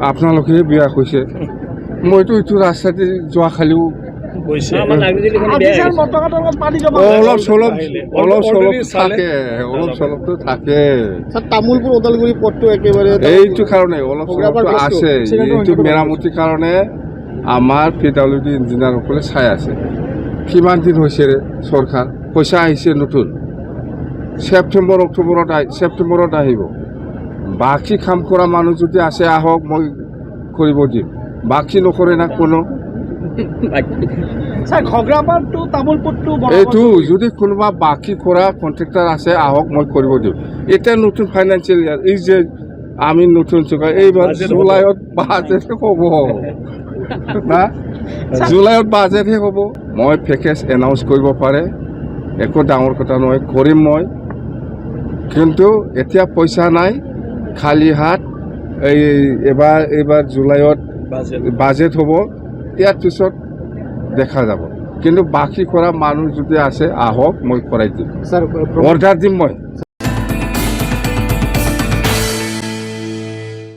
আপোনালোকে বিয়া কৈছে মইতো এইটো ৰাস্তাতে যোৱা খালিও অলপ চলপটো থাকে তামোলপুৰ ওদালগুৰি পথটো একেবাৰে এইটো কাৰণে অলপ চলপটো আছে এইটো মেৰামতিৰ কাৰণে আমাৰ PWD ইঞ্জিনিয়াৰসকলে চাই আছে কিমান দিন হৈছে চৰকাৰ পইচা আহিছে নতুন ছেপ্টেম্বৰত আহিব বাকী কাম কৰা মানুহ যদি আছে আহক মই কৰিব দিম বাকী নকৰে না কোনো এইটো যদি কোনোবা বাকী কৰা কণ্ট্ৰেক্টাৰ আছে আহক মই কৰিব দিম এতিয়া নতুন ফাইনেন্সিয়েল ইয়াৰ এই যে আমি নতুন চৰকাৰ এইবাৰ জুলাইত বাজেটহে হ'ব না জুলাইত বাজেটহে হ'ব মই পেকেজ এনাউন্স কৰিব পাৰে একো ডাঙৰ কথা নহয় কৰিম মই কিন্তু এতিয়া পইচা নাই খালী হাত এইবাৰ জুলাইত বাজেট হ'ব ইয়াৰ পিছত দেখা যাব কিন্তু বাকী কৰা মানুহ যদি আছে আহক মই কৰাই দিম অৰ্ডাৰ দিম মই